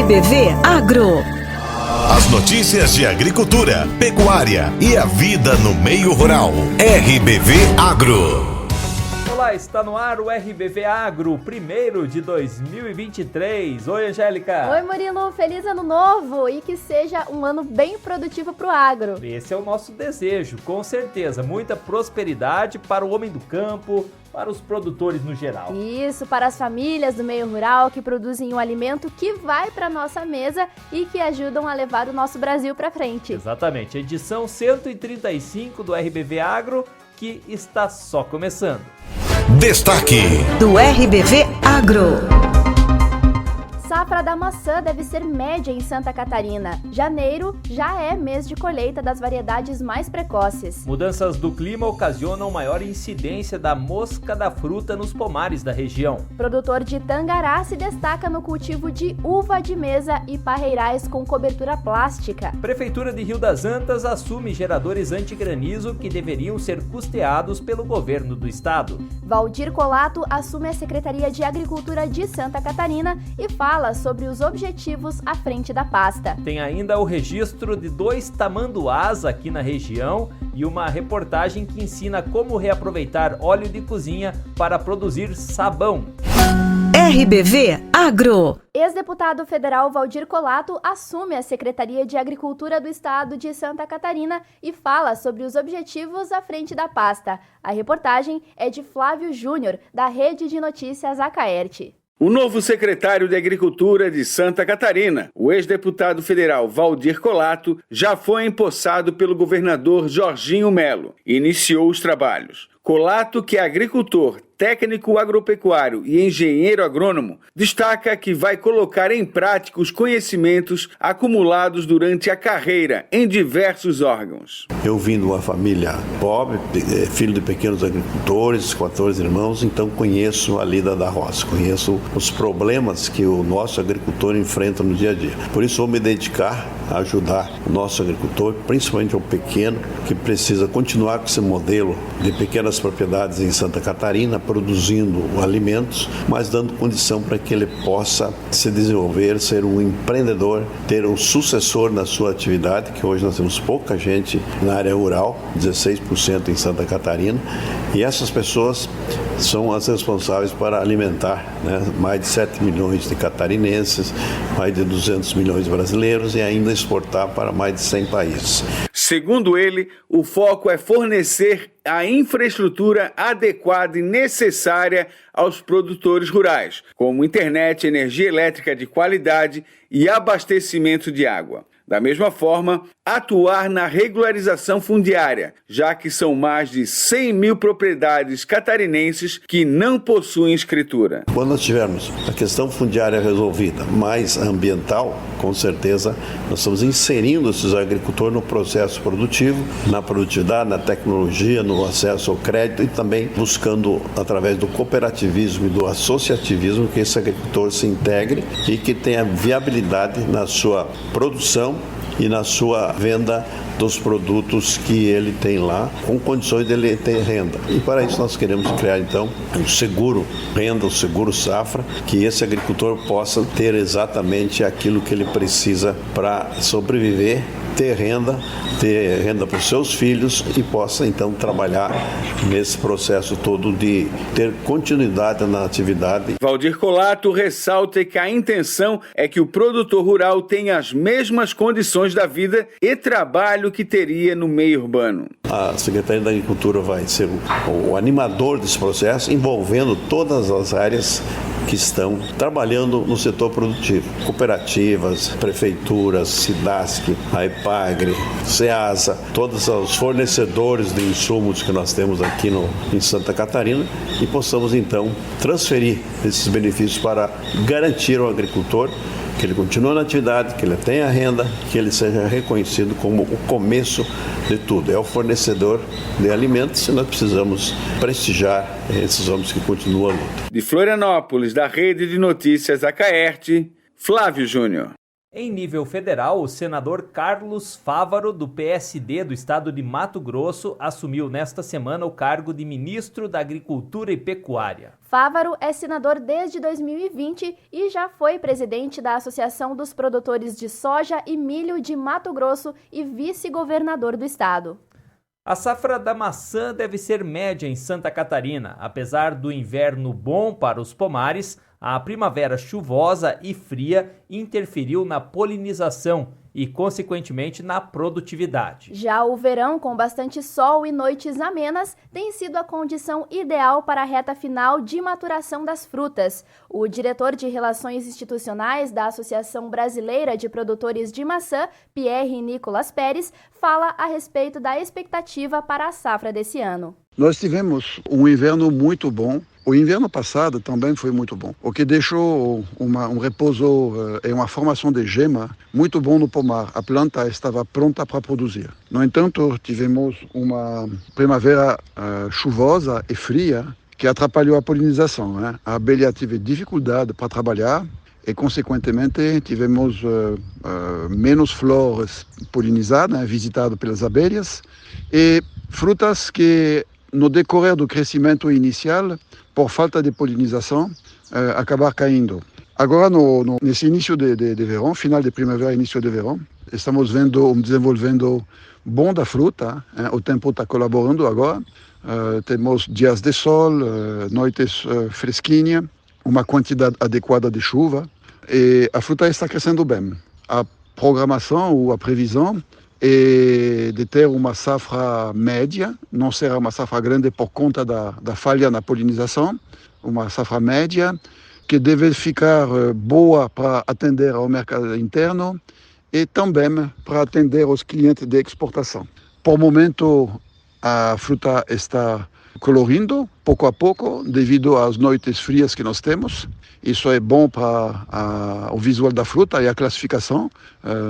RBV Agro. As notícias de agricultura, pecuária e a vida no meio rural. RBV Agro. Olá, está no ar o RBV Agro, primeiro de 2023. Oi, Angélica. Oi, Murilo. Feliz ano novo e que seja um ano bem produtivo para o agro. Esse é o nosso desejo, com certeza. Muita prosperidade para o homem do campo, para os produtores no geral. Isso, para as famílias do meio rural que produzem um alimento que vai para nossa mesa e que ajudam a levar o nosso Brasil para frente. Exatamente, edição 135 do RBV Agro, que está só começando. Destaque do RBV Agro. Safra da maçã deve ser média em Santa Catarina. Janeiro já é mês de colheita das variedades mais precoces. Mudanças do clima ocasionam maior incidência da mosca da fruta nos pomares da região. Produtor de Tangará se destaca no cultivo de uva de mesa e parreirais com cobertura plástica. Prefeitura de Rio das Antas assume geradores antigranizo que deveriam ser custeados pelo governo do estado. Valdir Colato assume a Secretaria de Agricultura de Santa Catarina e fala sobre os objetivos à frente da pasta. Tem ainda o registro de 2 tamanduás aqui na região e uma reportagem que ensina como reaproveitar óleo de cozinha para produzir sabão. RBV Agro. Ex-deputado federal Valdir Colato assume a Secretaria de Agricultura do Estado de Santa Catarina e fala sobre os objetivos à frente da pasta. A reportagem é de Flávio Júnior, da Rede de Notícias Acaerte. O novo secretário de Agricultura de Santa Catarina, o ex-deputado federal Valdir Colato, já foi empossado pelo governador Jorginho Melo e iniciou os trabalhos. Colato, que é agricultor, técnico agropecuário e engenheiro agrônomo, destaca que vai colocar em prática os conhecimentos acumulados durante a carreira em diversos órgãos. Eu vim de uma família pobre, filho de pequenos agricultores, 14 irmãos, então conheço a lida da roça, conheço os problemas que o nosso agricultor enfrenta no dia a dia. Por isso vou me dedicar a ajudar o nosso agricultor, principalmente o pequeno, que precisa continuar com esse modelo de pequenas propriedades em Santa Catarina, produzindo alimentos, mas dando condição para que ele possa se desenvolver, ser um empreendedor, ter um sucessor na sua atividade, que hoje nós temos pouca gente na área rural, 16% em Santa Catarina, e essas pessoas são as responsáveis para alimentar, mais de 7 milhões de catarinenses, mais de 200 milhões de brasileiros e ainda exportar para mais de 100 países. Segundo ele, o foco é fornecer a infraestrutura adequada e necessária aos produtores rurais, como internet, energia elétrica de qualidade e abastecimento de água. Da mesma forma, atuar na regularização fundiária, já que são mais de 100 mil propriedades catarinenses que não possuem escritura. Quando nós tivermos a questão fundiária resolvida, mais ambiental, com certeza nós estamos inserindo esses agricultores no processo produtivo, na produtividade, na tecnologia, no acesso ao crédito e também buscando, através do cooperativismo e do associativismo, que esse agricultor se integre e que tenha viabilidade na sua produção e na sua venda dos produtos que ele tem lá, com condições de ele ter renda. E para isso nós queremos criar então um seguro renda, um seguro safra, que esse agricultor possa ter exatamente aquilo que ele precisa para sobreviver, ter renda para os seus filhos e possa então trabalhar nesse processo todo de ter continuidade na atividade. Valdir Colato ressalta que a intenção é que o produtor rural tenha as mesmas condições da vida e trabalho que teria no meio urbano. A Secretaria da Agricultura vai ser o animador desse processo, envolvendo todas as áreas que estão trabalhando no setor produtivo. Cooperativas, prefeituras, SIDASC, a EPAGRE, SEASA, todos os fornecedores de insumos que nós temos aqui em Santa Catarina e possamos então transferir esses benefícios para garantir ao agricultor que ele continue na atividade, que ele tenha renda, que ele seja reconhecido como o começo de tudo. É o fornecedor de alimentos e nós precisamos prestigiar esses homens que continuam a luta. De Florianópolis, da Rede de Notícias Acaerte, Flávio Júnior. Em nível federal, o senador Carlos Fávaro, do PSD do estado de Mato Grosso, assumiu nesta semana o cargo de ministro da Agricultura e Pecuária. Fávaro é senador desde 2020 e já foi presidente da Associação dos Produtores de Soja e Milho de Mato Grosso e vice-governador do estado. A safra da maçã deve ser média em Santa Catarina. Apesar do inverno bom para os pomares, a primavera chuvosa e fria interferiu na polinização e, consequentemente, na produtividade. Já o verão, com bastante sol e noites amenas, tem sido a condição ideal para a reta final de maturação das frutas. O diretor de Relações Institucionais da Associação Brasileira de Produtores de Maçã, Pierre Nicolas Pérez, fala a respeito da expectativa para a safra desse ano. Nós tivemos um inverno muito bom. O inverno passado também foi muito bom, o que deixou um repouso e uma formação de gema muito bom no pomar. A planta estava pronta para produzir. No entanto, tivemos uma primavera chuvosa e fria que atrapalhou a polinização, né? A abelha teve dificuldade para trabalhar e, consequentemente, tivemos menos flores polinizadas, né, visitadas pelas abelhas, e frutas que, no decorrer do crescimento inicial, por falta de polinização, acabar caindo. Agora, nesse início de verão, final de primavera, início de verão, estamos vendo um desenvolvimento bom da fruta, hein? O tempo está colaborando agora, temos dias de sol, noites fresquinhas, uma quantidade adequada de chuva, e a fruta está crescendo bem. A programação ou a previsão é de ter uma safra média, não será uma safra grande por conta da falha na polinização, uma safra média que deve ficar boa para atender ao mercado interno e também para atender os clientes de exportação. Por momento, a fruta está colorindo pouco a pouco devido às noites frias que nós temos. Isso é bom para o visual da fruta e a classificação.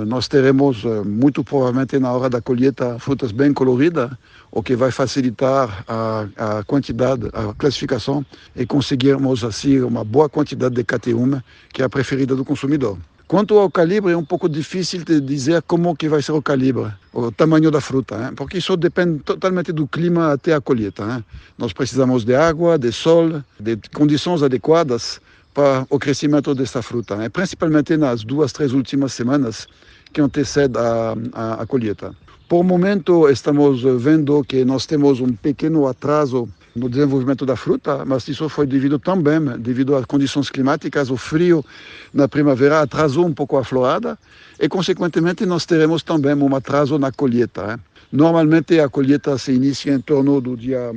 Nós teremos, muito provavelmente, na hora da colheita, frutas bem coloridas, o que vai facilitar a quantidade, a classificação e conseguirmos, assim, uma boa quantidade de KT1, que é a preferida do consumidor. Quanto ao calibre, é um pouco difícil de dizer como que vai ser o calibre, o tamanho da fruta, hein? Porque isso depende totalmente do clima até a colheita, hein? Nós precisamos de água, de sol, de condições adequadas para o crescimento dessa fruta, né? Principalmente nas 2-3 últimas semanas que antecedem a colheita. Por momento, estamos vendo que nós temos um pequeno atraso no desenvolvimento da fruta, mas isso foi devido às condições climáticas. O frio na primavera atrasou um pouco a florada e, consequentemente, nós teremos também um atraso na colheita. Normalmente, a colheita se inicia em torno do dia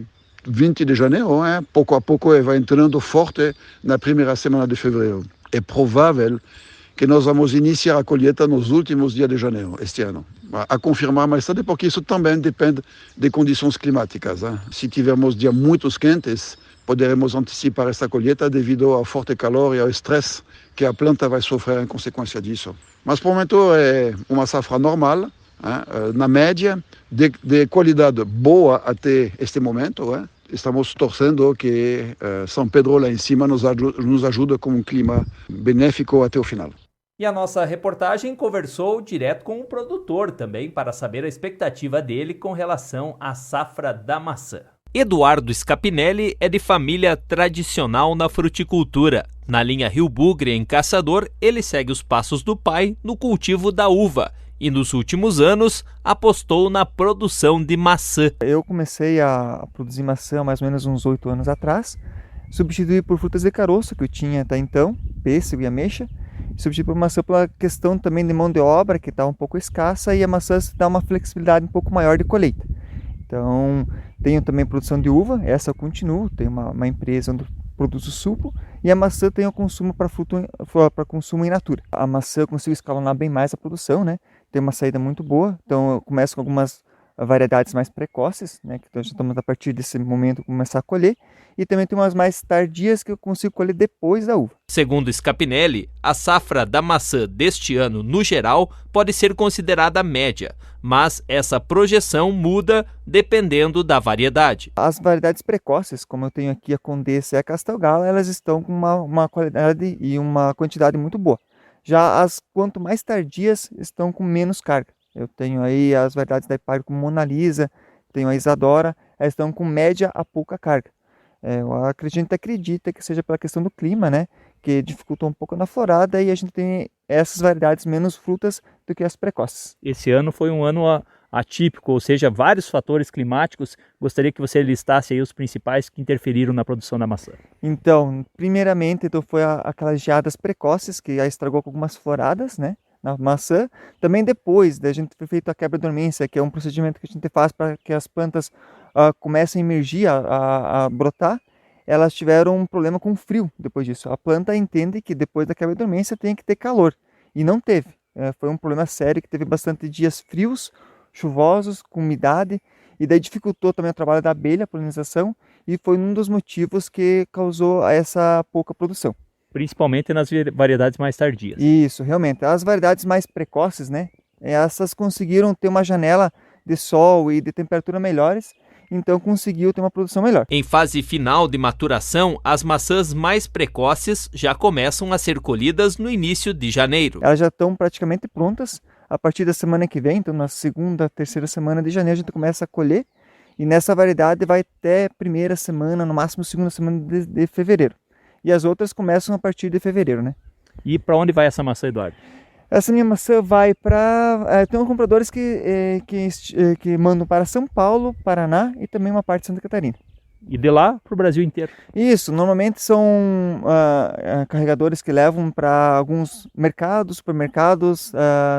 20 de janeiro, pouco a pouco vai entrando forte na primeira semana de fevereiro. É provável que nós vamos iniciar a colheita nos últimos dias de janeiro, este ano. A confirmar mais tarde, porque isso também depende de condições climáticas. Se tivermos dias muito quentes, poderemos antecipar esta colheita devido ao forte calor e ao estresse que a planta vai sofrer em consequência disso. Mas, por o momento, é uma safra normal, na média, de qualidade boa até este momento. Estamos torcendo que São Pedro lá em cima nos ajude com um clima benéfico até o final. E a nossa reportagem conversou direto com o produtor também para saber a expectativa dele com relação à safra da maçã. Eduardo Scapinelli é de família tradicional na fruticultura. Na linha Rio Bugre, em Caçador, ele segue os passos do pai no cultivo da uva e nos últimos anos apostou na produção de maçã. Eu comecei a produzir maçã há mais ou menos uns 8 anos atrás, substituí por frutas de caroço que eu tinha até então, pêssego e ameixa, substituí por maçã pela questão também de mão de obra que está um pouco escassa e a maçã dá uma flexibilidade um pouco maior de colheita. Então tenho também produção de uva, essa eu continuo, tenho uma empresa onde produzo suco e a maçã tem o consumo para consumo in natura. A maçã eu consigo escalonar bem mais a produção, né? Tem uma saída muito boa, então eu começo com algumas variedades mais precoces, né? Que já estamos a partir desse momento começar a colher, e também tem umas mais tardias que eu consigo colher depois da uva. Segundo Scapinelli, a safra da maçã deste ano, no geral, pode ser considerada média, mas essa projeção muda dependendo da variedade. As variedades precoces, como eu tenho aqui a Condessa e a Castelgala, elas estão com uma qualidade e uma quantidade muito boa. Já as quanto mais tardias estão com menos carga. Eu tenho aí as variedades da Epagre como Mona Lisa, tenho a Isadora, elas estão com média a pouca carga. A gente acredita que seja pela questão do clima, né, que dificultou um pouco na florada e a gente tem essas variedades menos frutas do que as precoces. Esse ano foi um ano atípico, ou seja, vários fatores climáticos. Gostaria que você listasse aí os principais que interferiram na produção da maçã. Então, primeiramente, foi aquelas geadas precoces que já estragou com algumas floradas, né, na maçã. Também depois da gente ter feito a quebra-dormência, que é um procedimento que a gente faz para que as plantas comecem a emergir, a brotar, elas tiveram um problema com frio depois disso. A planta entende que depois da quebra-dormência tem que ter calor, e não teve. Foi um problema sério, que teve bastante dias frios, chuvosos, com umidade, e daí dificultou também o trabalho da abelha, a polinização, e foi um dos motivos que causou essa pouca produção. Principalmente nas variedades mais tardias. Isso, realmente. As variedades mais precoces, né, essas conseguiram ter uma janela de sol e de temperatura melhores, então conseguiu ter uma produção melhor. Em fase final de maturação, as maçãs mais precoces já começam a ser colhidas no início de janeiro. Elas já estão praticamente prontas a partir da semana que vem, então na segunda, terceira semana de janeiro a gente começa a colher, e nessa variedade vai até primeira semana, no máximo segunda semana de fevereiro. E as outras começam a partir de fevereiro, né? E para onde vai essa maçã, Eduardo? Essa minha maçã vai para... tem uns compradores que mandam para São Paulo, Paraná e também uma parte de Santa Catarina. E de lá para o Brasil inteiro? Isso, normalmente são carregadores que levam para alguns mercados, supermercados,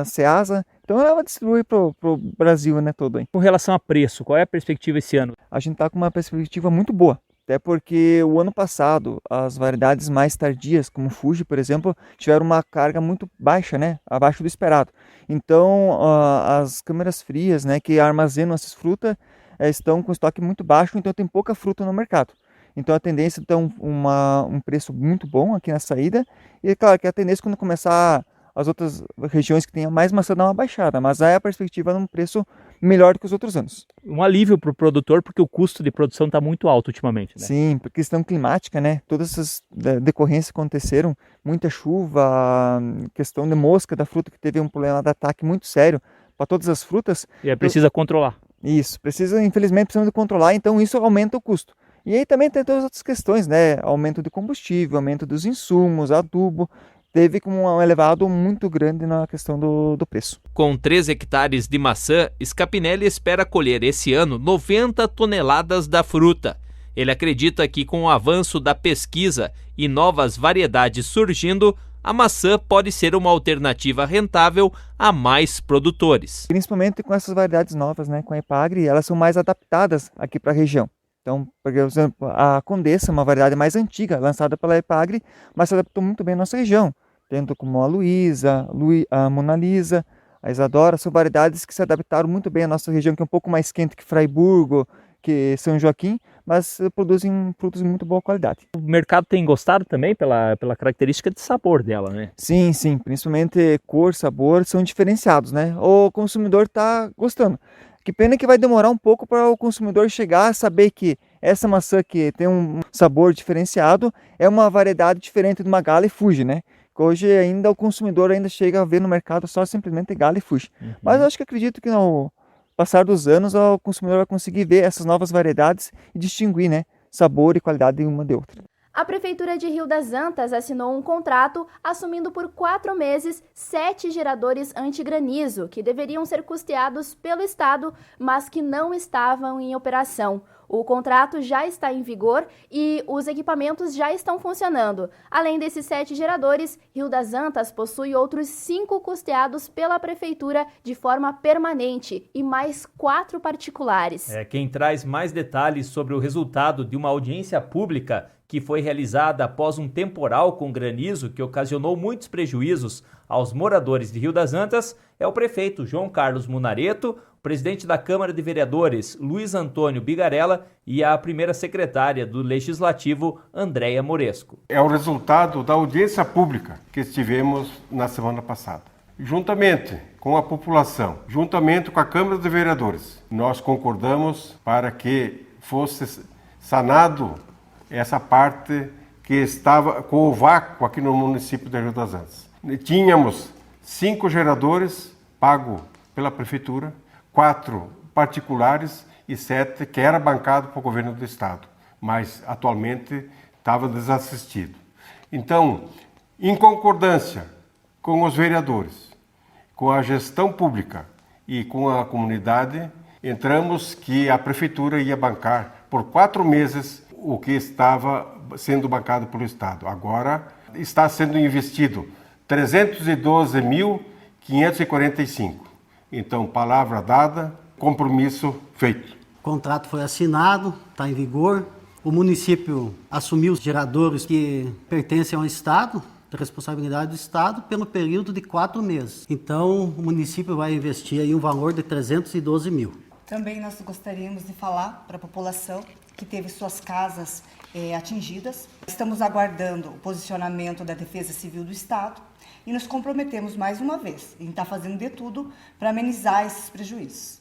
Ceasa. Então ela distribui para o Brasil, né, todo. Hein? Com relação a preço, qual é a perspectiva esse ano? A gente está com uma perspectiva muito boa. Até porque o ano passado, as variedades mais tardias, como Fuji, por exemplo, tiveram uma carga muito baixa, né? Abaixo do esperado. Então, as câmeras frias, né, que armazenam essas frutas, estão com estoque muito baixo, então tem pouca fruta no mercado. Então, a tendência é ter um preço muito bom aqui na saída. E, claro, que a tendência quando começar as outras regiões que tenham mais maçã dar uma baixada, mas aí a perspectiva é um preço melhor do que os outros anos. Um alívio para o produtor, porque o custo de produção está muito alto ultimamente, né? Sim, por questão climática, né? Todas essas decorrências aconteceram, muita chuva, questão de mosca da fruta, que teve um problema de ataque muito sério para todas as frutas. E aí precisa controlar. Isso, infelizmente precisamos de controlar, então isso aumenta o custo. E aí também tem todas as outras questões, né? Aumento de combustível, aumento dos insumos, adubo. Teve um elevado muito grande na questão do preço. Com 3 hectares de maçã, Scapinelli espera colher esse ano 90 toneladas da fruta. Ele acredita que com o avanço da pesquisa e novas variedades surgindo, a maçã pode ser uma alternativa rentável a mais produtores. Principalmente com essas variedades novas, né, com a Epagre, elas são mais adaptadas aqui para a região. Então, por exemplo, a Condessa, uma variedade mais antiga, lançada pela Epagre, mas se adaptou muito bem à nossa região. Tendo como a Luísa, a Mona Lisa, a Isadora, são variedades que se adaptaram muito bem à nossa região, que é um pouco mais quente que Fraiburgo, que São Joaquim, mas produzem frutos de muito boa qualidade. O mercado tem gostado também pela característica de sabor dela, né? Sim, principalmente cor, sabor, são diferenciados, né? O consumidor está gostando. Que pena que vai demorar um pouco para o consumidor chegar a saber que essa maçã que tem um sabor diferenciado é uma variedade diferente de uma Gala e Fuji, né? Hoje ainda o consumidor ainda chega a ver no mercado só simplesmente Gala e Fuji. Mas eu acho que acredito que no passar dos anos o consumidor vai conseguir ver essas novas variedades e distinguir, né, sabor e qualidade de uma de outra. A Prefeitura de Rio das Antas assinou um contrato assumindo por 4 meses 7 geradores antigranizo, que deveriam ser custeados pelo Estado, mas que não estavam em operação. O contrato já está em vigor e os equipamentos já estão funcionando. Além desses 7 geradores, Rio das Antas possui outros 5 custeados pela Prefeitura de forma permanente e mais 4 particulares. Quem traz mais detalhes sobre o resultado de uma audiência pública que foi realizada após um temporal com granizo que ocasionou muitos prejuízos aos moradores de Rio das Antas é o prefeito João Carlos Munareto, o presidente da Câmara de Vereadores Luiz Antônio Bigarella e a primeira secretária do Legislativo Andréia Moresco. É o resultado da audiência pública que estivemos na semana passada. Juntamente com a população, juntamente com a Câmara de Vereadores, nós concordamos para que fosse sanado essa parte que estava com o vácuo aqui no município de Rio das Antas. Tínhamos 5 geradores pagos pela prefeitura, 4 particulares e 7 que era bancado pelo governo do estado, mas atualmente estava desassistido. Então, em concordância com os vereadores, com a gestão pública e com a comunidade, entramos que a prefeitura ia bancar por 4 meses o que estava sendo bancado pelo estado. Agora está sendo investido 312.545. Então, palavra dada, compromisso feito. O contrato foi assinado, está em vigor. O município assumiu os geradores que pertencem ao Estado, da responsabilidade do Estado, pelo período de 4 meses. Então, o município vai investir aí um valor de 312 mil. Também nós gostaríamos de falar para a população que teve suas casas atingidas. Estamos aguardando o posicionamento da Defesa Civil do Estado e nos comprometemos mais uma vez em estar fazendo de tudo para amenizar esses prejuízos.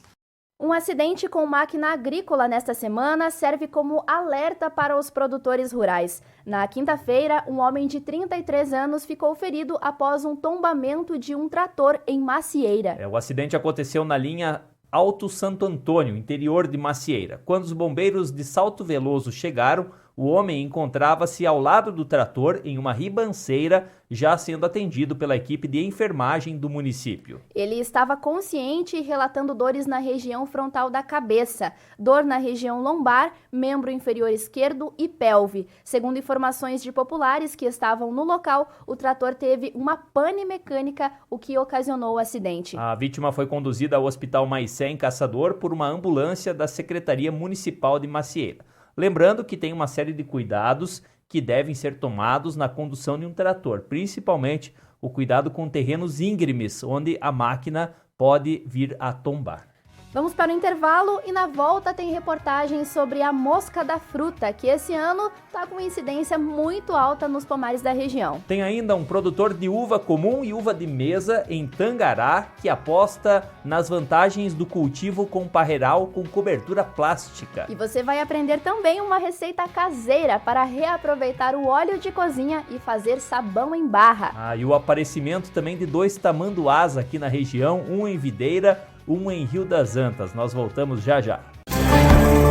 Um acidente com máquina agrícola nesta semana serve como alerta para os produtores rurais. Na quinta-feira, um homem de 33 anos ficou ferido após um tombamento de um trator em Macieira. O acidente aconteceu na linha Alto Santo Antônio, interior de Macieira. Quando os bombeiros de Salto Veloso chegaram, o homem encontrava-se ao lado do trator em uma ribanceira, já sendo atendido pela equipe de enfermagem do município. Ele estava consciente e relatando dores na região frontal da cabeça, dor na região lombar, membro inferior esquerdo e pelve. Segundo informações de populares que estavam no local, o trator teve uma pane mecânica, o que ocasionou o acidente. A vítima foi conduzida ao Hospital Maicé em Caçador por uma ambulância da Secretaria Municipal de Macieira. Lembrando que tem uma série de cuidados que devem ser tomados na condução de um trator, principalmente o cuidado com terrenos íngremes, onde a máquina pode vir a tombar. Vamos para o intervalo e na volta tem reportagem sobre a mosca da fruta, que esse ano está com incidência muito alta nos pomares da região. Tem ainda um produtor de uva comum e uva de mesa em Tangará que aposta nas vantagens do cultivo com parreiral com cobertura plástica. E você vai aprender também uma receita caseira para reaproveitar o óleo de cozinha e fazer sabão em barra. E o aparecimento também de 2 tamanduás aqui na região, um em Videira, um em Rio das Antas. Nós voltamos já já.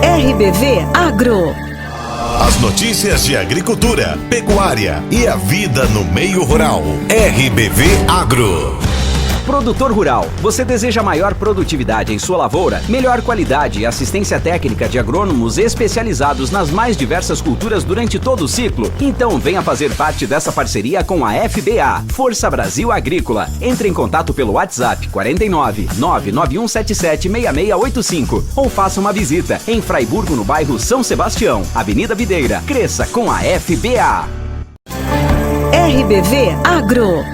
RBV Agro. As notícias de agricultura, pecuária e a vida no meio rural. RBV Agro. Produtor rural, você deseja maior produtividade em sua lavoura, melhor qualidade e assistência técnica de agrônomos especializados nas mais diversas culturas durante todo o ciclo? Então venha fazer parte dessa parceria com a FBA, Força Brasil Agrícola. Entre em contato pelo WhatsApp 49 99177 6685 ou faça uma visita em Fraiburgo, no bairro São Sebastião, Avenida Videira. Cresça com a FBA. RBV Agro.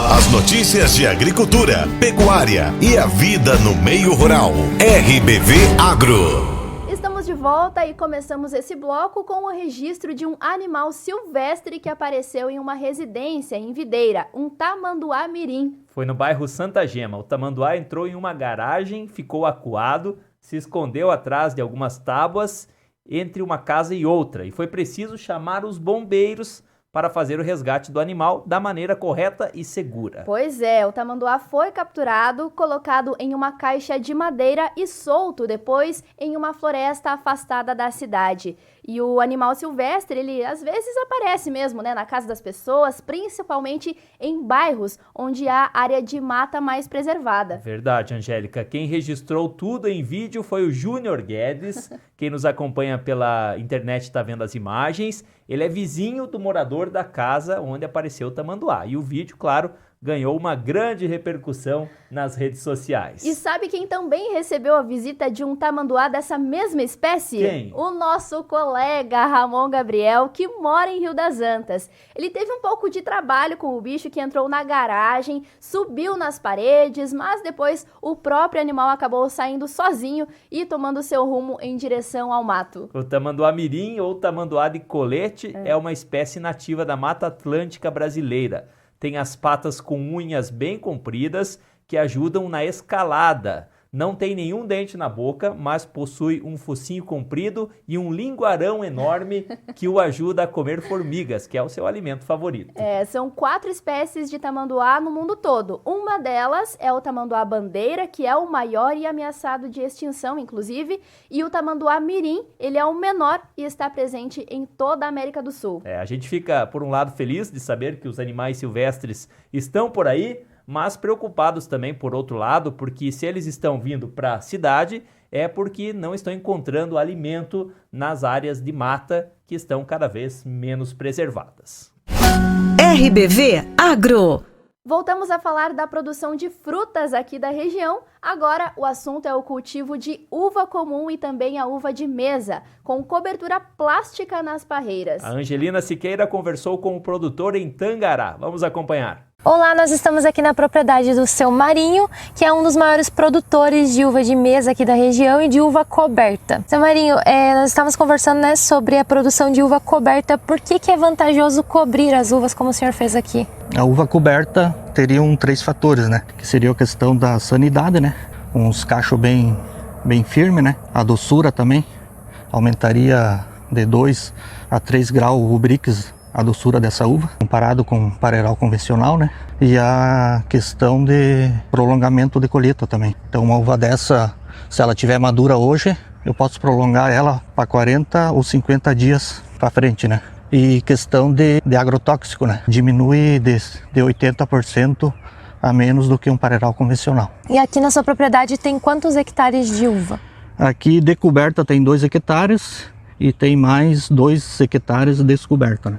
As notícias de agricultura, pecuária e a vida no meio rural. RBV Agro. Estamos de volta e começamos esse bloco com o registro de um animal silvestre que apareceu em uma residência em Videira, um tamanduá mirim. Foi no bairro Santa Gema. O tamanduá entrou em uma garagem, ficou acuado, se escondeu atrás de algumas tábuas entre uma casa e outra e foi preciso chamar os bombeiros para fazer o resgate do animal da maneira correta e segura. Pois é, o tamanduá foi capturado, colocado em uma caixa de madeira e solto depois em uma floresta afastada da cidade. E o animal silvestre, ele às vezes aparece mesmo, na casa das pessoas, principalmente em bairros onde há área de mata mais preservada. Verdade, Angélica. Quem registrou tudo em vídeo foi o Júnior Guedes. Quem nos acompanha pela internet está vendo as imagens. Ele é vizinho do morador da casa onde apareceu o tamanduá. E o vídeo, claro, ganhou uma grande repercussão nas redes sociais. E sabe quem também recebeu a visita de um tamanduá dessa mesma espécie? Quem? O nosso colega Ramon Gabriel, que mora em Rio das Antas. Ele teve um pouco de trabalho com o bicho que entrou na garagem, subiu nas paredes, mas depois o próprio animal acabou saindo sozinho e tomando seu rumo em direção ao mato. O tamanduá mirim ou tamanduá de colete é uma espécie nativa da Mata Atlântica brasileira. Tem as patas com unhas bem compridas que ajudam na escalada. não tem nenhum dente na boca, mas possui um focinho comprido e um linguarão enorme que o ajuda a comer formigas, que é o seu alimento favorito. São 4 espécies de tamanduá no mundo todo. Uma delas é o tamanduá bandeira, que é o maior e ameaçado de extinção, inclusive, e o tamanduá mirim, ele é o menor e está presente em toda a América do Sul. A gente fica, por um lado, feliz de saber que os animais silvestres estão por aí, mas preocupados também por outro lado, porque se eles estão vindo para a cidade, é porque não estão encontrando alimento nas áreas de mata que estão cada vez menos preservadas. RBV Agro. Voltamos a falar da produção de frutas aqui da região. Agora o assunto é o cultivo de uva comum e também a uva de mesa, com cobertura plástica nas parreiras. A Angelina Siqueira conversou com o produtor em Tangará. Vamos acompanhar. Olá, nós estamos aqui na propriedade do seu Marinho, que é um dos maiores produtores de uva de mesa aqui da região e de uva coberta. Seu Marinho, nós estávamos conversando, né, sobre a produção de uva coberta. Por que é vantajoso cobrir as uvas como o senhor fez aqui? A uva coberta teriam 3 fatores, né? Que seria a questão da sanidade, né? Uns cachos bem firme, né? A doçura também aumentaria de 2 a 3 graus rubriques a doçura dessa uva, comparado com parreiral convencional, né? E a questão de prolongamento de colheita também. Então uma uva dessa, se ela tiver madura hoje, eu posso prolongar ela para 40 ou 50 dias para frente, né? E questão de agrotóxico, né? Diminui de 80% a menos do que um parreiral convencional. E aqui na sua propriedade tem quantos hectares de uva? Aqui de coberta tem 2 hectares e tem mais 2 hectares descoberta, né?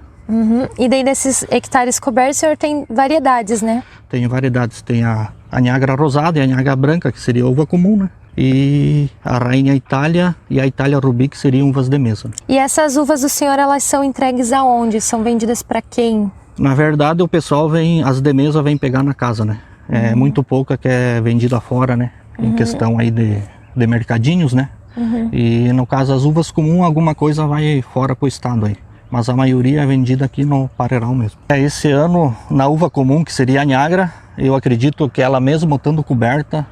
E daí desses hectares cobertos, o senhor tem variedades, né? Tem variedades, tem a Niágara rosada e a Niágara branca, que seria uva comum, né? E a Rainha Itália e a Itália Rubi, que seriam uvas de mesa. E essas uvas do senhor, elas são entregues aonde? São vendidas para quem? Na verdade, o pessoal as de mesa vem pegar na casa, né? É muito pouca que é vendida fora, né? Em questão aí de mercadinhos, né? E no caso, as uvas comuns, alguma coisa vai fora pro estado aí. Mas a maioria é vendida aqui no parreiral mesmo. Esse ano, na uva comum, que seria a Niágara, eu acredito que ela mesmo estando coberta,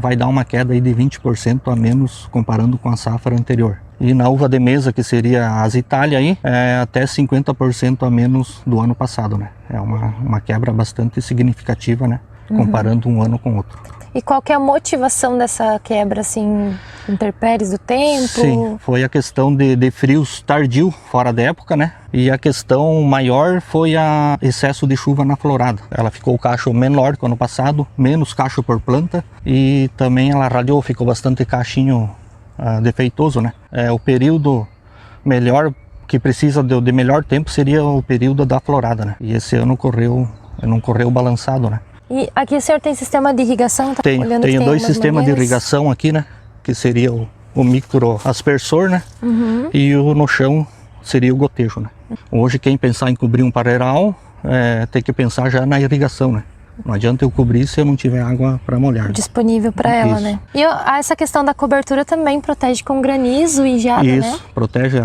vai dar uma queda aí de 20% a menos comparando com a safra anterior. E na uva de mesa, que seria as Itália aí, até 50% a menos do ano passado, né? É uma quebra bastante significativa, né? Comparando um ano com outro. E qual que é a motivação dessa quebra, assim, intempéries do tempo? Sim, foi a questão de frios tardio, fora da época, né? E a questão maior foi o excesso de chuva na florada. Ela ficou o cacho menor que o ano passado, menos cacho por planta, e também ela ralhou, ficou bastante cachinho defeitoso, né? O período melhor, que precisa de melhor tempo, seria o período da florada, né? E esse ano não correu balançado, né? E aqui o senhor tem sistema de irrigação? Tá? Tenho 2 sistemas de irrigação aqui, né? Que seria o micro aspersor, né? E no chão seria o gotejo, né? Hoje quem pensar em cobrir um parreiral tem que pensar já na irrigação, né? Não adianta eu cobrir se eu não tiver água para molhar. Disponível para ela, né? E essa questão da cobertura também protege com granizo e geada, né? Isso, protege.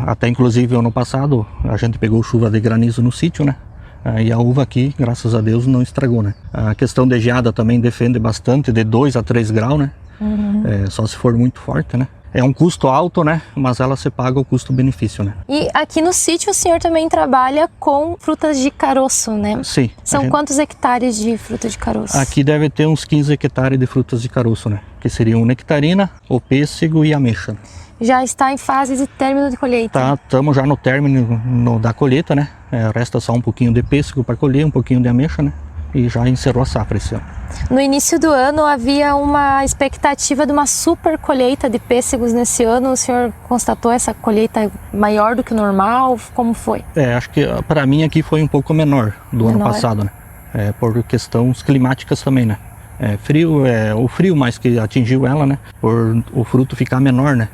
Até inclusive ano passado a gente pegou chuva de granizo no sítio, né? E a uva aqui, graças a Deus, não estragou, né? A questão de geada também defende bastante, de 2 a 3 graus, né? Só se for muito forte, né? É um custo alto, né? Mas ela se paga o custo-benefício, né? E aqui no sítio o senhor também trabalha com frutas de caroço, né? Sim. São quantos hectares de fruta de caroço? Aqui deve ter uns 15 hectares de frutas de caroço, né? Que seriam nectarina, o pêssego e a ameixa. Já está em fase de término de colheita? Estamos já no término da colheita, né? Resta só um pouquinho de pêssego para colher, um pouquinho de ameixa, né? E já encerrou a safra esse ano. No início do ano havia uma expectativa de uma super colheita de pêssegos nesse ano. O senhor constatou essa colheita maior do que o normal? Como foi? Acho que para mim aqui foi um pouco menor do ano passado, né? Por questões climáticas também, né? O frio mais que atingiu ela, né? Por o fruto ficar menor, né?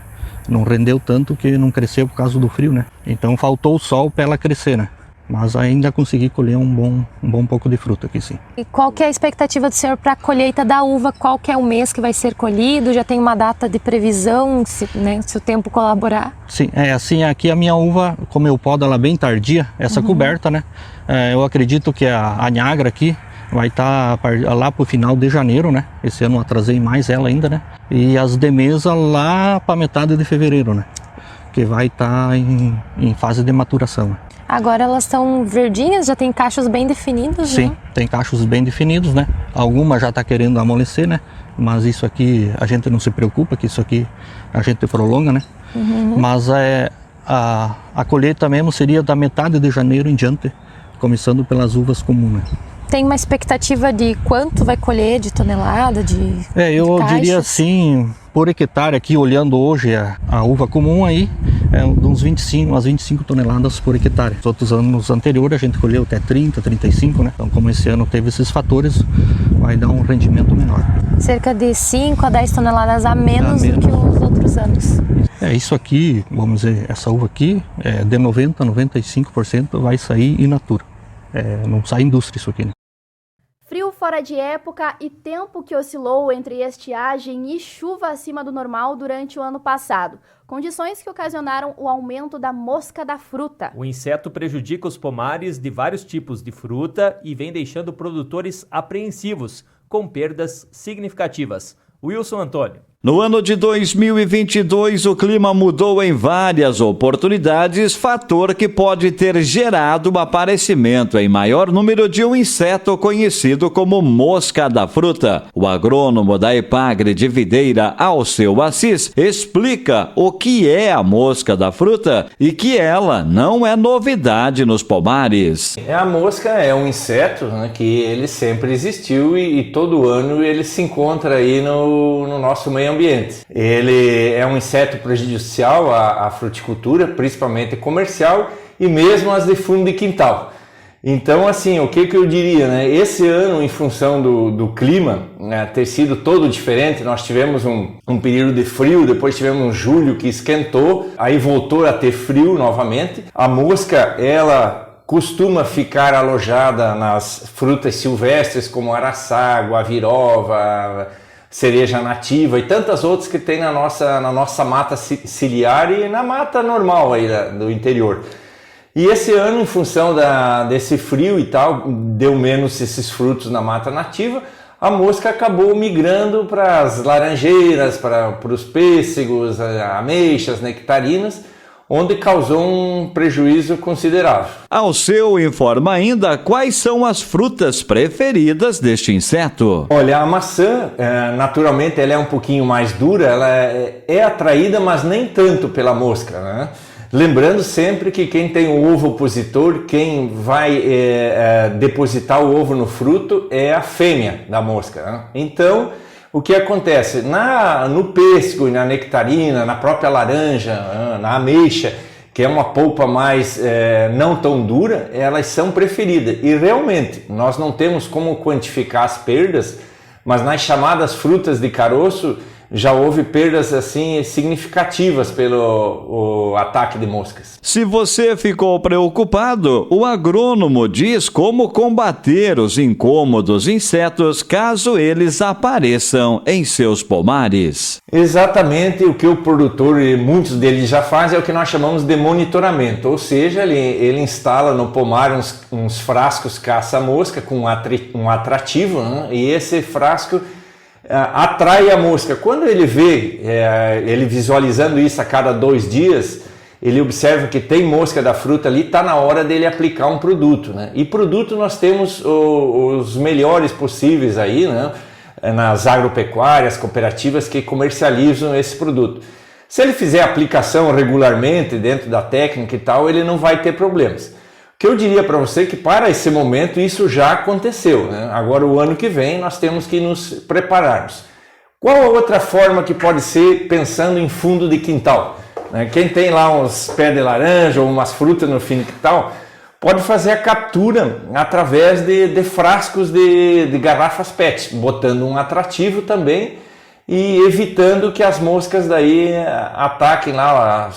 Não rendeu tanto que não cresceu por causa do frio, né? Então faltou o sol para ela crescer, né? Mas ainda consegui colher um bom pouco de fruta aqui, sim. E qual que é a expectativa do senhor para a colheita da uva? Qual que é o mês que vai ser colhido? Já tem uma data de previsão, se o tempo colaborar? Sim, assim, aqui a minha uva, como eu podo ela bem tardia, essa coberta, né? Eu acredito que a Niágara aqui vai estar lá pro final de janeiro, né? Esse ano eu atrasei mais ela ainda, né? E as de mesa lá para metade de fevereiro, né? Que vai estar em fase de maturação. Agora elas estão verdinhas, já tem cachos bem definidos, Sim, né? tem cachos bem definidos, né? Alguma já está querendo amolecer, né? Mas isso aqui a gente não se preocupa, que isso aqui a gente prolonga, né? Mas a colheita mesmo seria da metade de janeiro em diante, começando pelas uvas comuns, né? Tem uma expectativa de quanto vai colher de tonelada, eu diria assim, por hectare aqui, olhando hoje a uva comum aí, umas 25 toneladas por hectare. Os outros anos anteriores a gente colheu até 30, 35, né? Então como esse ano teve esses fatores, vai dar um rendimento menor. Cerca de 5 a 10 toneladas a menos do que os outros anos. Isso aqui, vamos dizer, essa uva aqui, de 90% a 95% vai sair in natura. Não sai indústria isso aqui, né? Frio fora de época e tempo que oscilou entre estiagem e chuva acima do normal durante o ano passado. Condições que ocasionaram o aumento da mosca da fruta. O inseto prejudica os pomares de vários tipos de fruta e vem deixando produtores apreensivos, com perdas significativas. Wilson Antônio. No ano de 2022, o clima mudou em várias oportunidades, fator que pode ter gerado o aparecimento em maior número de um inseto conhecido como mosca da fruta. O agrônomo da Epagre de Videira, Alceu Assis, explica o que é a mosca da fruta e que ela não é novidade nos pomares. A mosca é um inseto, né, que ele sempre existiu e todo ano ele se encontra aí no nosso meio ambiente. Ele é um inseto prejudicial à fruticultura, principalmente comercial e mesmo as de fundo de quintal. Então, assim, o que eu diria, né? Esse ano, em função do clima, né, ter sido todo diferente, nós tivemos um período de frio, depois tivemos um julho que esquentou, aí voltou a ter frio novamente. A mosca, ela costuma ficar alojada nas frutas silvestres como araçá, guavirova, cereja nativa e tantas outras que tem na nossa mata ciliar e na mata normal aí do interior. E esse ano, em função desse frio e tal, deu menos esses frutos na mata nativa, a mosca acabou migrando para as laranjeiras, para os pêssegos, ameixas, nectarinas, onde causou um prejuízo considerável. Alceu informa ainda quais são as frutas preferidas deste inseto. Olha, a maçã, naturalmente, ela é um pouquinho mais dura, ela é atraída, mas nem tanto pela mosca, né? Lembrando sempre que quem tem o ovo opositor, quem vai depositar o ovo no fruto é a fêmea da mosca, né? Então, o que acontece? No pêssego, na nectarina, na própria laranja, na ameixa, que é uma polpa mais não tão dura, elas são preferidas. E realmente, nós não temos como quantificar as perdas, mas nas chamadas frutas de caroço, já houve perdas assim significativas pelo ataque de moscas. Se você ficou preocupado, o agrônomo diz como combater os incômodos insetos caso eles apareçam em seus pomares. Exatamente o que o produtor, e muitos deles já fazem, é o que nós chamamos de monitoramento, ou seja, ele instala no pomar uns frascos caça-mosca com um atrativo, né? E esse frasco atrai a mosca. Quando ele vê, ele visualizando isso a cada 2 dias, ele observa que tem mosca da fruta ali, está na hora dele aplicar um produto, né? E produto nós temos os melhores possíveis aí, né? Nas agropecuárias, cooperativas que comercializam esse produto. Se ele fizer a aplicação regularmente dentro da técnica e tal, ele não vai ter problemas. O que eu diria para você é que para esse momento isso já aconteceu, né? Agora o ano que vem nós temos que nos prepararmos. Qual a outra forma que pode ser pensando em fundo de quintal? Quem tem lá uns pés de laranja ou umas frutas no fim de quintal, pode fazer a captura através de frascos de garrafas PET, botando um atrativo também e evitando que as moscas daí ataquem lá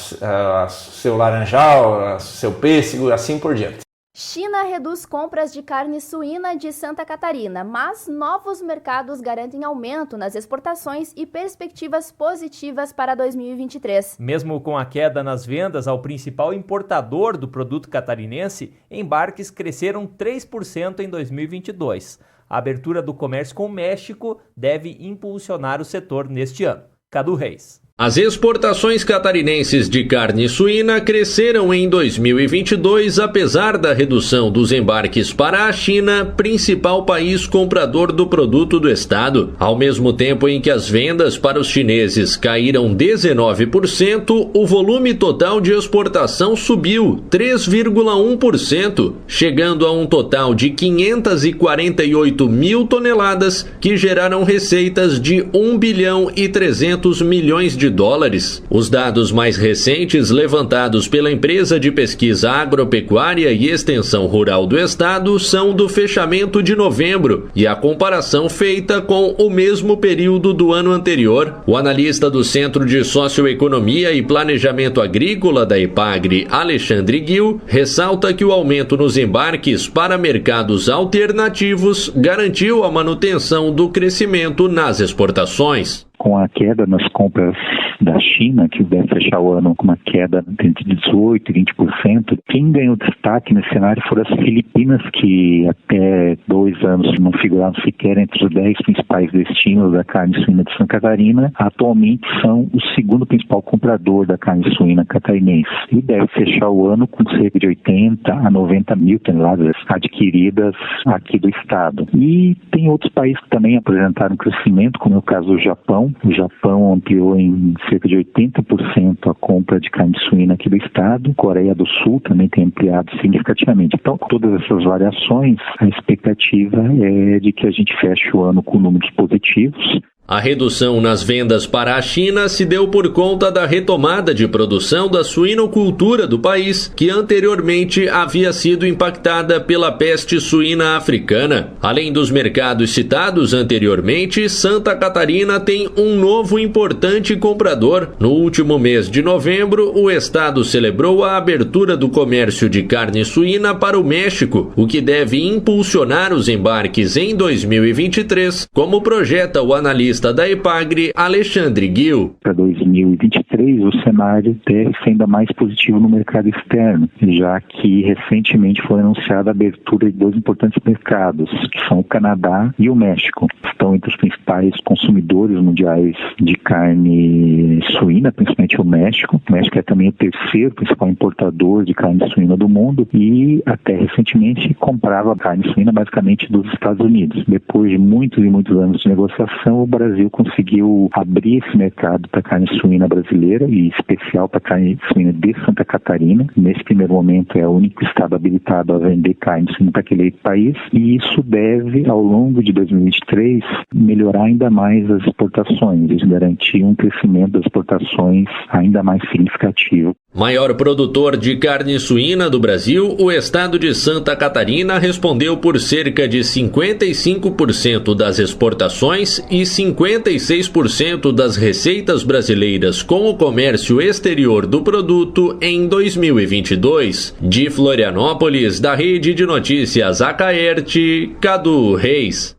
seu laranjal, seu pêssego, assim por diante. China reduz compras de carne suína de Santa Catarina, mas novos mercados garantem aumento nas exportações e perspectivas positivas para 2023. Mesmo com a queda nas vendas ao principal importador do produto catarinense, embarques cresceram 3% em 2022. A abertura do comércio com o México deve impulsionar o setor neste ano. Cadu Reis. As exportações catarinenses de carne suína cresceram em 2022, apesar da redução dos embarques para a China, principal país comprador do produto do estado. Ao mesmo tempo em que as vendas para os chineses caíram 19%, o volume total de exportação subiu 3,1%, chegando a um total de 548 mil toneladas, que geraram receitas de 1 bilhão e 300 milhões de dólares. Os dados mais recentes levantados pela empresa de pesquisa agropecuária e extensão rural do estado são do fechamento de novembro e a comparação feita com o mesmo período do ano anterior. O analista do Centro de Socioeconomia e Planejamento Agrícola da EPAGRE, Alexandre Gil, ressalta que o aumento nos embarques para mercados alternativos garantiu a manutenção do crescimento nas exportações. Com a queda nas compras da China, que deve fechar o ano com uma queda entre 18% e 20%, quem ganhou destaque nesse cenário foram as Filipinas, que até 2 anos não figuravam sequer entre os 10 principais destinos da carne suína de Santa Catarina. Atualmente são o segundo principal comprador da carne suína catarinense e deve fechar o ano com cerca de 80 a 90 mil toneladas adquiridas aqui do estado. E tem outros países que também apresentaram crescimento, como é o caso do Japão. O Japão ampliou em cerca de 80% a compra de carne suína aqui do estado. Coreia do Sul também tem ampliado significativamente. Então, com todas essas variações, a expectativa é de que a gente feche o ano com números positivos. A redução nas vendas para a China se deu por conta da retomada de produção da suinocultura do país, que anteriormente havia sido impactada pela peste suína africana. Além dos mercados citados anteriormente, Santa Catarina tem um novo importante comprador. No último mês de novembro, o estado celebrou a abertura do comércio de carne suína para o México, o que deve impulsionar os embarques em 2023, como projeta o analista da EPAGRE, Alexandre Gil. Para 2023, o cenário deve ser ainda mais positivo no mercado externo, já que recentemente foi anunciada a abertura de 2 importantes mercados, que são o Canadá e o México. Estão entre os principais consumidores mundiais de carne suína, principalmente o México. O México é também o 3º principal importador de carne suína do mundo e até recentemente comprava carne suína basicamente dos Estados Unidos. Depois de muitos e muitos anos de negociação, o Brasil conseguiu abrir esse mercado para a carne suína brasileira e especial para a carne suína de Santa Catarina. Nesse primeiro momento é o único estado habilitado a vender carne suína para aquele país e isso deve, ao longo de 2023, melhorar ainda mais as exportações e garantir um crescimento das exportações ainda mais significativo. Maior produtor de carne suína do Brasil, o estado de Santa Catarina respondeu por cerca de 55% das exportações e 56% das receitas brasileiras com o comércio exterior do produto em 2022. De Florianópolis, da Rede de Notícias Acaerte, Cadu Reis.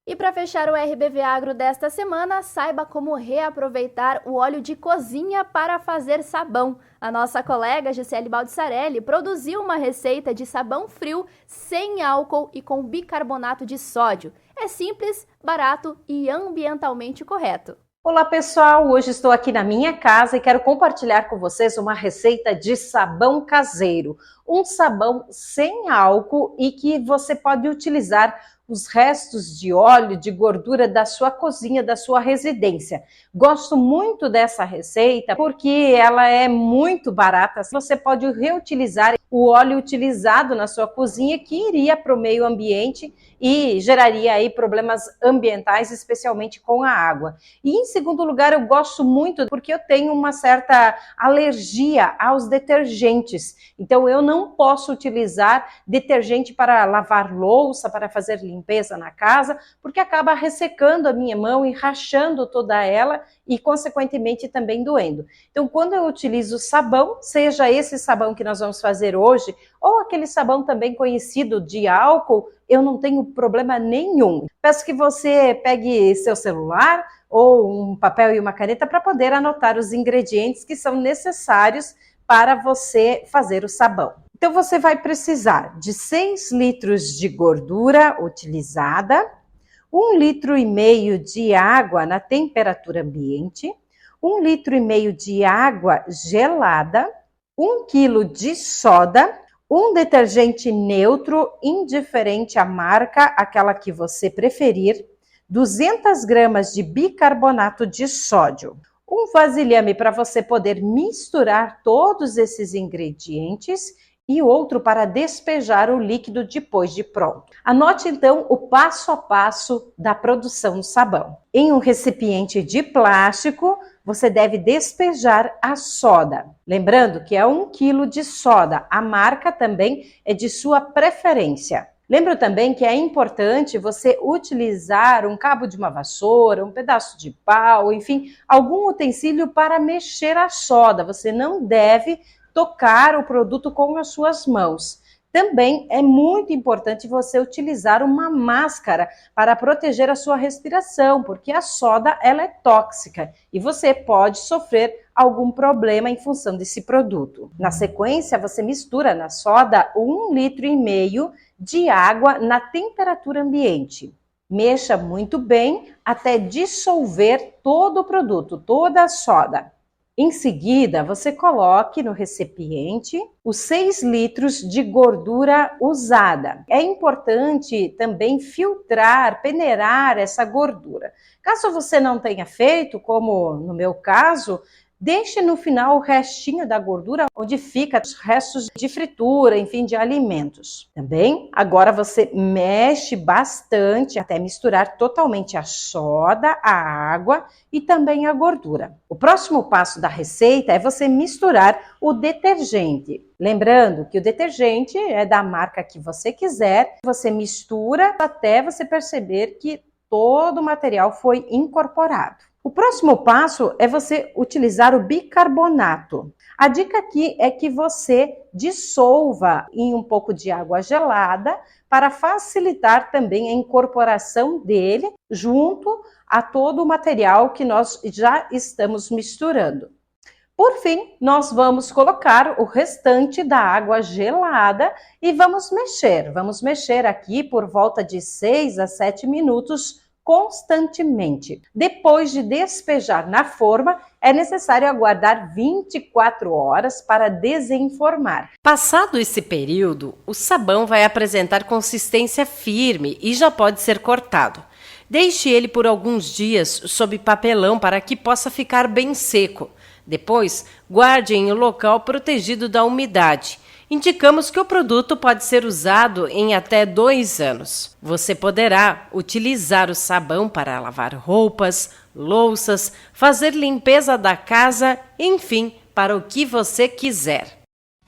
E para fechar o RBV Agro desta semana, saiba como reaproveitar o óleo de cozinha para fazer sabão. A nossa colega Gisele Baldissarelli produziu uma receita de sabão frio sem álcool e com bicarbonato de sódio. É simples, barato e ambientalmente correto. Olá pessoal, hoje estou aqui na minha casa e quero compartilhar com vocês uma receita de sabão caseiro. Um sabão sem álcool e que você pode utilizar os restos de óleo, de gordura da sua cozinha, da sua residência. Gosto muito dessa receita porque ela é muito barata. Você pode reutilizar o óleo utilizado na sua cozinha que iria para o meio ambiente e geraria aí problemas ambientais, especialmente com a água. E em segundo lugar, eu gosto muito porque eu tenho uma certa alergia aos detergentes. Então eu não posso utilizar detergente para lavar louça, para fazer limpeza na casa, porque acaba ressecando a minha mão e rachando toda ela e consequentemente também doendo. Então quando eu utilizo sabão, seja esse sabão que nós vamos fazer hoje, ou aquele sabão também conhecido de álcool, eu não tenho problema nenhum. Peço que você pegue seu celular ou um papel e uma caneta para poder anotar os ingredientes que são necessários para você fazer o sabão. Então você vai precisar de 6 litros de gordura utilizada, 1,5 litro de água na temperatura ambiente, 1,5 litro de água gelada, 1 quilo de soda, um detergente neutro, indiferente à marca, aquela que você preferir, 200 gramas de bicarbonato de sódio, um vasilhame para você poder misturar todos esses ingredientes e outro para despejar o líquido depois de pronto. Anote então o passo a passo da produção do sabão. Em um recipiente de plástico, você deve despejar a soda. Lembrando que é 1 quilo de soda, a marca também é de sua preferência. Lembro também que é importante você utilizar um cabo de uma vassoura, um pedaço de pau, enfim, algum utensílio para mexer a soda. Você não deve tocar o produto com as suas mãos. Também é muito importante você utilizar uma máscara para proteger a sua respiração, porque a soda ela é tóxica e você pode sofrer algum problema em função desse produto. Na sequência, você mistura na soda 1,5 litro de água na temperatura ambiente. Mexa muito bem até dissolver todo o produto, toda a soda. Em seguida, você coloque no recipiente os 6 litros de gordura usada. É importante também filtrar, peneirar essa gordura. Caso você não tenha feito, como no meu caso, deixe no final o restinho da gordura, onde fica os restos de fritura, enfim, de alimentos. Também, agora você mexe bastante até misturar totalmente a soda, a água e também a gordura. O próximo passo da receita é você misturar o detergente. Lembrando que o detergente é da marca que você quiser. Você mistura até você perceber que todo o material foi incorporado. O próximo passo é você utilizar o bicarbonato. A dica aqui é que você dissolva em um pouco de água gelada para facilitar também a incorporação dele junto a todo o material que nós já estamos misturando. Por fim, nós vamos colocar o restante da água gelada e vamos mexer. Vamos mexer aqui por volta de 6 a 7 minutos constantemente. Depois de despejar na forma, é necessário aguardar 24 horas para desenformar. Passado esse período, o sabão vai apresentar consistência firme e já pode ser cortado. Deixe ele por alguns dias sob papelão para que possa ficar bem seco. Depois, guarde em um local protegido da umidade. Indicamos que o produto pode ser usado em até 2 anos. Você poderá utilizar o sabão para lavar roupas, louças, fazer limpeza da casa, enfim, para o que você quiser.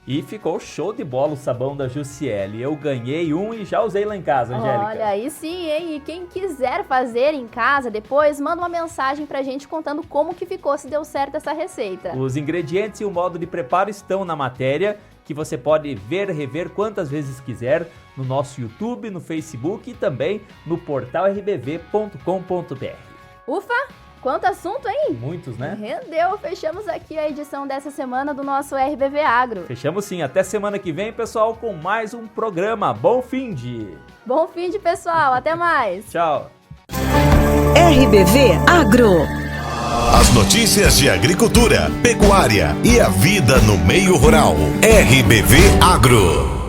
E ficou show de bola o sabão da Jussiele. Eu ganhei um e já usei lá em casa, Angélica. Olha, aí sim, hein? E quem quiser fazer em casa depois, manda uma mensagem pra gente contando como que ficou, se deu certo essa receita. Os ingredientes e o modo de preparo estão na matéria, que você pode ver e rever quantas vezes quiser no nosso YouTube, no Facebook e também no portal rbv.com.br. Ufa! Quanto assunto, hein? Muitos, né? Rendeu! Fechamos aqui a edição dessa semana do nosso RBV Agro. Fechamos sim. Até semana que vem, pessoal, com mais um programa. Bom fim de... Bom fim de, pessoal. Até mais. Tchau. RBV Agro. As notícias de agricultura, pecuária e a vida no meio rural. RBV Agro.